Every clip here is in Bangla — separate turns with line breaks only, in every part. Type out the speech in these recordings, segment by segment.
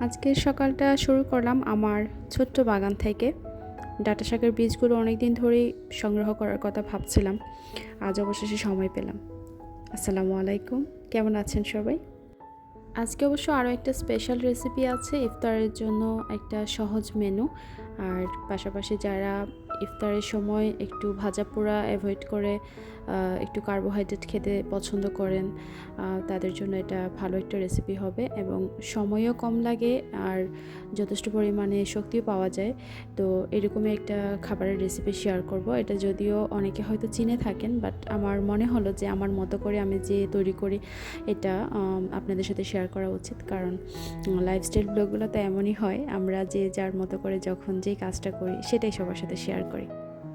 আজকের সকালটা শুরু করলাম আমার ছোট্ট বাগান থেকে। ডাঁটা শাকের বীজগুলো অনেক দিন ধরেই সংগ্রহ করার কথা ভাবছিলাম, আজ অবশেষে সময় পেলাম। আসসালামু আলাইকুম, কেমন আছেন সবাই? আজকে অবশ্য আরও একটা স্পেশাল রেসিপি আছে, ইফতারের জন্য একটা সহজ মেনু। আর পাশাপাশি যারা ইফতারের সময় একটু ভাজা পোড়া অ্যাভয়েড করে একটু কার্বোহাইড্রেট খেতে পছন্দ করেন, তাদের জন্য এটা ভালো একটা রেসিপি হবে এবং সময়ও কম লাগে আর যথেষ্ট পরিমাণে শক্তিও পাওয়া যায়। তো এরকমই একটা খাবারের রেসিপি শেয়ার করব। এটা যদিও অনেকে হয়তো চিনে থাকেন, বাট আমার মনে হলো যে আমার মতো করে আমি যে তৈরি করি এটা আপনাদের সাথে শেয়ার করা উচিত। কারণ লাইফস্টাইল ব্লগগুলো তো এমনই হয়, আমরা যে যার মতো করে যখন যেই কাজটা করি সেটাই সবার সাথে শেয়ার করি।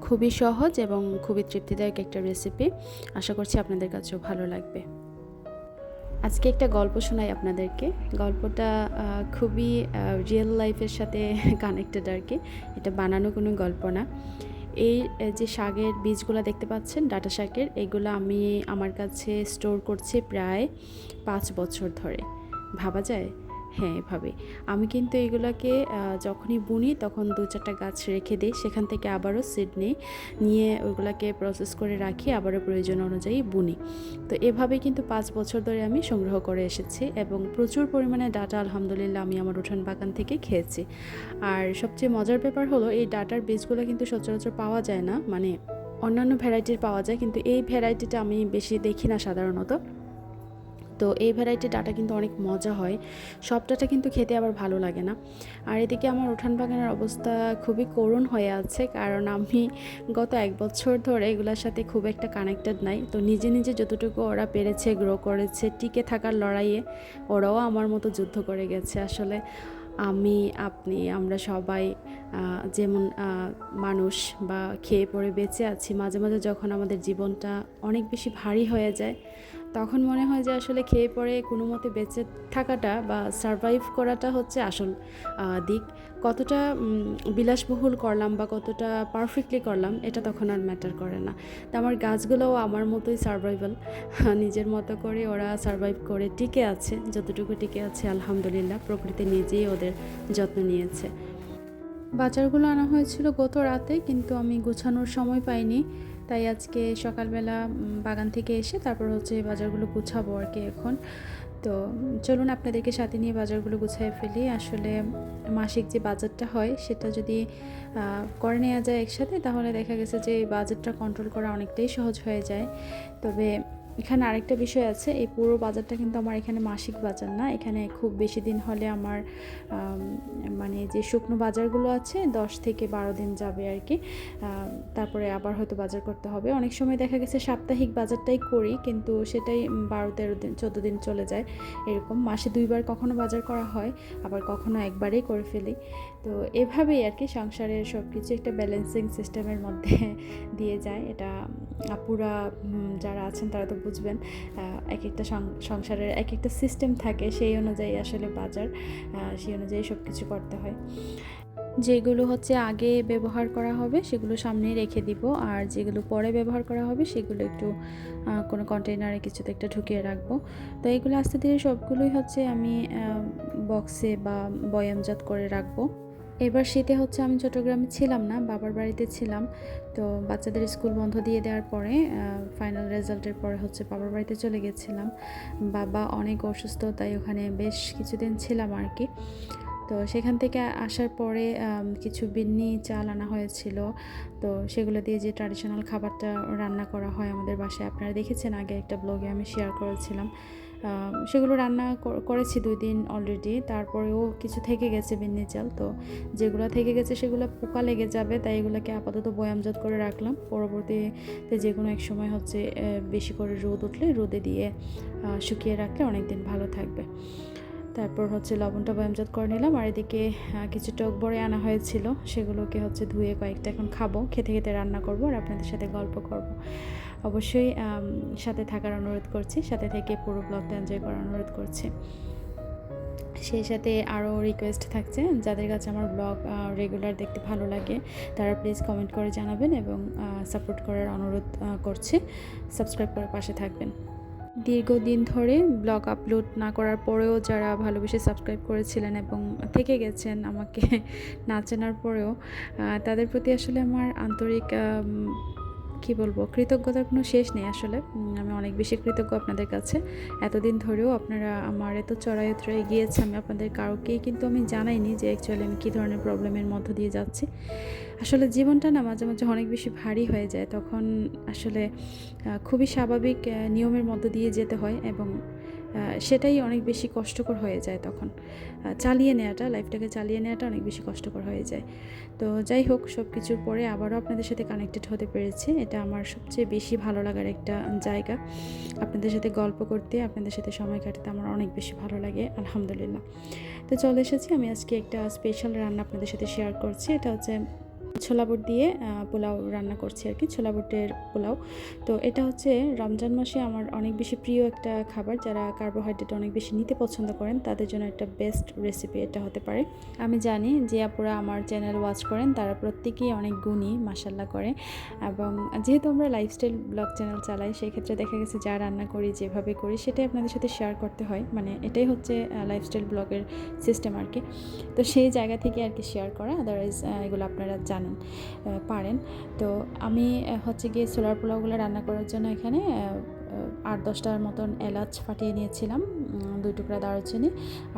খুবই সহজ এবং খুবই তৃপ্তিদায়ক একটা রেসিপি, আশা করছি আপনাদের কাছেও ভালো লাগবে। আজকে একটা গল্প শোনাই আপনাদেরকে। গল্পটা খুবই রিয়েল লাইফের সাথে কানেক্টেড আর কি, এটা বানানো কোনো গল্প না। এই যে শাকের বীজগুলো দেখতে পাচ্ছেন, ডাঁটা শাকের, এগুলো আমি আমার কাছে স্টোর করছি প্রায় 5 বছর ধরে। ভাবা যায়? হ্যাঁ, এভাবে আমি কিন্তু এগুলোকে যখনই বুনি তখন 2-4টা গাছ রেখে দিই, সেখান থেকে আবারও সিড নিয়ে ওইগুলোকে প্রসেস করে রাখি, আবারও প্রয়োজন অনুযায়ী বুনি। তো এভাবেই কিন্তু 5 বছর ধরে আমি সংগ্রহ করে এসেছি এবং প্রচুর পরিমাণে ডাঁটা আলহামদুলিল্লাহ আমি আমার উঠান বাগান থেকে খেয়েছি। আর সবচেয়ে মজার ব্যাপার হলো এই ডাঁটার বীজগুলো কিন্তু সচরাচর পাওয়া যায় না, মানে অন্যান্য ভ্যারাইটির পাওয়া যায় কিন্তু এই ভ্যারাইটিটা আমি বেশি দেখি না সাধারণত। তো এই ভ্যারাইটির ডাঁটা কিন্তু অনেক মজা হয়, সব ডাঁটা কিন্তু খেতে আবার ভালো লাগে না। আর এদিকে আমার উঠান বাগানের অবস্থা খুবই করুণ হয়ে আছে, কারণ আমি গত 1 বছর ধরে এগুলোর সাথে খুব একটা কানেক্টেড নাই। তো নিজে নিজে যতটুকু ওরা পেরেছে, গ্রো করেছে, টিকে থাকার লড়াইয়ে ওরাও আমার মতো যুদ্ধ করে গেছে। আসলে আমি, আপনি, আমরা সবাই যেমন মানুষ বা খেয়ে পরে বেঁচে আছি, মাঝে মাঝে যখন আমাদের জীবনটা অনেক বেশি ভারী হয়ে যায় তখন মনে হয় যে আসলে খেয়ে পরে কোনো মতে বেঁচে থাকাটা বা সারভাইভ করাটা হচ্ছে আসল দিক। কতটা বিলাসবহুল করলাম বা কতটা পারফেক্টলি করলাম এটা তখন আর ম্যাটার করে না। তো আমার গাছগুলোও আমার মতোই সারভাইভাল, নিজের মতো করে ওরা সারভাইভ করে টিকে আছে, যতটুকু টিকে আছে আলহামদুলিল্লাহ প্রকৃতি নিজেই ওদের যত্ন নিয়েছে। বাজারগুলো আনা হয়েছিল গত রাতে, কিন্তু আমি গোছানোর সময় পাইনি, তাই আজকে সকালবেলা বাগান থেকে এসে তারপর হচ্ছে বাজারগুলো গুছাবো আর কি এখন। তো চলুন আপনাদেরকে সাথে নিয়ে বাজারগুলো গুছিয়ে ফেলি। আসলে মাসিক যে বাজারটা হয় সেটা যদি করে নেওয়া যায় একসাথে, তাহলে দেখা গেছে যে বাজারটা কন্ট্রোল করা অনেকটাই সহজ হয়ে যায়। তবে এখানে আরেকটা বিষয় আছে, এই পুরো বাজারটা কিন্তু আমার এখানে মাসিক বাজার না, এখানে খুব বেশি দিন হলে আমার মানে যে শুকনো বাজারগুলো আছে 10 থেকে 12 দিন যাবে আর কি। তারপরে আবার হয়তো বাজার করতে হবে। অনেক সময় দেখা গেছে সাপ্তাহিক বাজারটাই করি, কিন্তু সেটাই 12-13 দিন 14 দিন চলে যায়। এরকম মাসে 2বার কখনো বাজার করা হয়, আবার কখনো একবারেই করে ফেলি। তো এভাবেই আর কি সংসারের সব কিছু একটা ব্যালেন্সিং সিস্টেমের মধ্যে দিয়ে যায়। এটা আপুরা যারা আছেন তারা তো বুঝবেন, এক একটা সংসারের এক একটা সিস্টেম থাকে, সেই অনুযায়ী আসলে বাজার, সেই অনুযায়ী সব কিছু করতে হয়। যেগুলো হচ্ছে আগে ব্যবহার করা হবে সেগুলো সামনে রেখে দিব, আর যেগুলো পরে ব্যবহার করা হবে সেগুলো একটু কোনো কন্টেইনারে কিছুতে একটা ঢুকিয়ে রাখবো। তো এগুলো আস্তে ধীরে সবগুলোই হচ্ছে আমি বক্সে বা বয়ামজাত করে রাখবো। এবার শীতে হচ্ছে আমি চট্টগ্রামে ছিলাম না, বাবার বাড়িতে ছিলাম। তো বাচ্চাদের স্কুল বন্ধ দিয়ে দেওয়ার পরে ফাইনাল রেজাল্টের পরে হচ্ছে বাবার বাড়িতে চলে গেছিলাম। বাবা অনেক অসুস্থ, তাই ওখানে বেশ কিছুদিন ছিলাম আর কি। তো সেখান থেকে আসার পরে কিছু বিন্নি চাল আনা হয়েছিল, তো সেগুলো দিয়ে যে ট্র্যাডিশনাল খাবারটা রান্না করা হয় আমাদের বাসায়, আপনারা দেখেছেন আগে একটা ব্লগে আমি শেয়ার করেছিলাম। সেগুলো রান্না করেছি 2 দিন অলরেডি, তারপরেও কিছু থেকে গেছে বিন্নি চাল। তো যেগুলো থেকে গেছে সেগুলো পোকা লেগে যাবে, তাই এগুলোকে আপাতত বয়ামজাত করে রাখলাম। পরবর্তীতে যে কোনো এক সময় হচ্ছে বেশি করে রোদ উঠলে রোদে দিয়ে শুকিয়ে রাখলে অনেক দিন ভালো থাকবে। তারপর হচ্ছে লবণটা বয়ামজাত করে নিলাম। আর এদিকে কিছু টক বড়ি আনা হয়েছিল, সেগুলোকে হচ্ছে ধুয়ে কয়েকটা এখন খাবো, খেতে খেতে রান্না করব আর আপনাদের সাথে গল্প করব। অবশ্যই সাথে থাকার অনুরোধ করছি, সাথে থেকে পুরো ব্লগটা এনজয় করার অনুরোধ করছি। সেই সাথে আরও রিকোয়েস্ট থাকছে, যাদের কাছে আমার ব্লগ রেগুলার দেখতে ভালো লাগে তারা প্লিজ কমেন্ট করে জানাবেন এবং সাপোর্ট করার অনুরোধ করছি, সাবস্ক্রাইব করে পাশে থাকবেন। দীর্ঘদিন ধরে ব্লগ আপলোড না করার পরেও যারা ভালোবেসে সাবস্ক্রাইব করেছিলেন এবং থেকে গেছেন আমাকে না চেনার পরেও, তাদের প্রতি আসলে আমার আন্তরিক কি বলবো, কৃতজ্ঞতার কোনো শেষ নেই আসলে। আমি অনেক বেশি কৃতজ্ঞ আপনাদের কাছে। এতদিন ধরেও আপনারা আমার এত চড়াই উতরাই গিয়েছে, আমি আপনাদের কাউকেই কিন্তু আমি জানাইনি যে অ্যাকচুয়ালি আমি কী ধরনের প্রবলেমের মধ্য দিয়ে যাচ্ছি। আসলে জীবনটা না মাঝে মাঝে অনেক বেশি ভারী হয়ে যায়, তখন আসলে খুবই স্বাভাবিক নিয়মের মধ্য দিয়ে যেতে হয় এবং সেটাই অনেক বেশি কষ্টকর হয়ে যায়। তখন লাইফটাকে চালিয়ে নেওয়াটা অনেক বেশি কষ্টকর হয়ে যায়। তো যাই হোক, সব কিছুর পরে আবারও আপনাদের সাথে কানেক্টেড হতে পেরেছি, এটা আমার সবচেয়ে বেশি ভালো লাগার একটা জায়গা। আপনাদের সাথে গল্প করতে, আপনাদের সাথে সময় কাটাতে আমার অনেক বেশি ভালো লাগে, আলহামদুলিল্লাহ। তো চলে এসেছি, আমি আজকে একটা স্পেশাল রান্না আপনাদের সাথে শেয়ার করছি। এটা হচ্ছে ছোলা বুট দিয়ে পোলাও রান্না করছি আর কি, ছোলা বুটের পোলাও। তো এটা হচ্ছে রমজান মাসে আমার অনেক বেশি প্রিয় একটা খাবার। যারা কার্বোহাইড্রেট অনেক বেশি নিতে পছন্দ করেন তাদের জন্য একটা বেস্ট রেসিপি এটা হতে পারে। আমি জানি যে আপুরা আমার চ্যানেল ওয়াচ করেন তারা প্রত্যেকেই অনেক গুণী মাশাল্লাহ করে, এবং যেহেতু আমরা লাইফস্টাইল ব্লগ চ্যানেল চালাই সেই ক্ষেত্রে দেখা গেছে যা রান্না করি, যেভাবে করি সেটাই আপনাদের সাথে শেয়ার করতে হয়। মানে এটাই হচ্ছে লাইফস্টাইল ব্লগের সিস্টেম আর কি। তো সেই জায়গা থেকে আর কি শেয়ার করা, আদারওয়াইজ এগুলো আপনারা জানেন পারেন। তো আমি হচ্ছে গিয়ে ছোলার পোলাওগুলো রান্না করার জন্য এখানে 8-10টার মতন এলাচ ফাটিয়ে নিয়েছিলাম, 2 টুকরা দারুচিনি,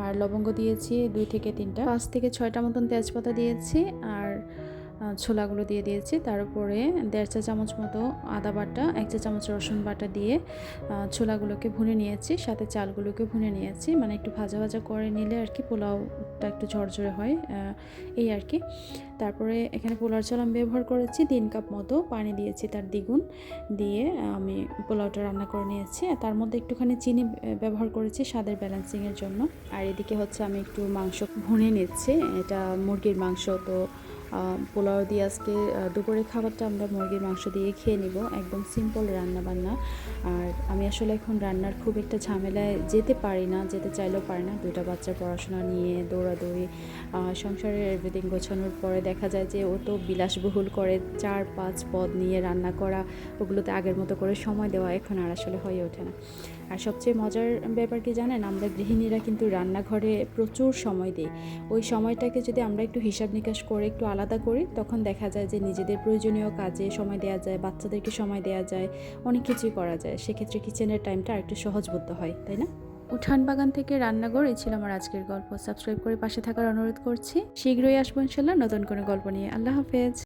আর লবঙ্গ দিয়েছি 2 থেকে 3টা, 5 থেকে 6টা মতন তেজপাতা দিয়েছি, আর ছোলাগুলো দিয়ে দিয়েছি। তার উপরে 1.5 চা চামচ মতো আদা বাটা, 1 চা চামচ রসুন বাটা দিয়ে ছোলাগুলোকে ভুনে নিয়েছি, সাথে চালগুলোকে ভুনে নিয়েছি। মানে একটু ভাজা ভাজা করে নিলে আর কি পোলাওটা একটু ঝরঝরে হয়, এই আর কি। তারপরে এখানে পোলাওর চাল আমি ব্যবহার করেছি 3 কাপ মতো, পানি দিয়েছি তার দ্বিগুণ দিয়ে আমি পোলাওটা রান্না করে নিয়েছি। তার মধ্যে একটুখানি চিনি ব্যবহার করেছি স্বাদের ব্যালেন্সিংয়ের জন্য। আর এদিকে হচ্ছে আমি একটু মাংস ভুনে নিচ্ছি, এটা মুরগির মাংস। তো পোলাও দিয়ে আজকে দুপুরের খাবারটা আমরা মুরগির মাংস দিয়ে খেয়ে নিব, একদম সিম্পল রান্না বান্না। আর আমি আসলে এখন রান্নার খুব একটা ঝামেলায় যেতে পারি না, যেতে চাইলেও পারি না। 2টা বাচ্চার পড়াশোনা নিয়ে দৌড়াদৌড়ি, সংসারের এভরিথিং গোছানোর পরে দেখা যায় যে ও তো বিলাসবহুল করে 4-5 পদ নিয়ে রান্না করা, ওগুলোতে আগের মতো করে সময় দেওয়া এখন আর আসলে হয়ে ওঠে না। আর সবচেয়ে মজার ব্যাপার কি জানেন, আমরা গৃহিণীরা কিন্তু রান্নাঘরে প্রচুর সময় দিই। ওই সময়টাকে যদি আমরা একটু হিসাব নিকাশ করে একটু আলাদা করি, তখন দেখা যায় যে নিজেদের প্রয়োজনীয় কাজে সময় দেওয়া যায়, বাচ্চাদেরকে সময় দেওয়া যায়, অনেক কিছুই করা যায়। সেক্ষেত্রে কিচেনের টাইমটা আরেকটু সহজবোধ্য হয়, তাই না? উঠান বাগান থেকে রান্নাঘর, এই ছিল আমার আজকের গল্প। সাবস্ক্রাইব করে পাশে থাকার অনুরোধ করছি। শীঘ্রই আসবো ইনশাল্লাহ নতুন কোনো গল্প নিয়ে। আল্লাহ হাফেজ।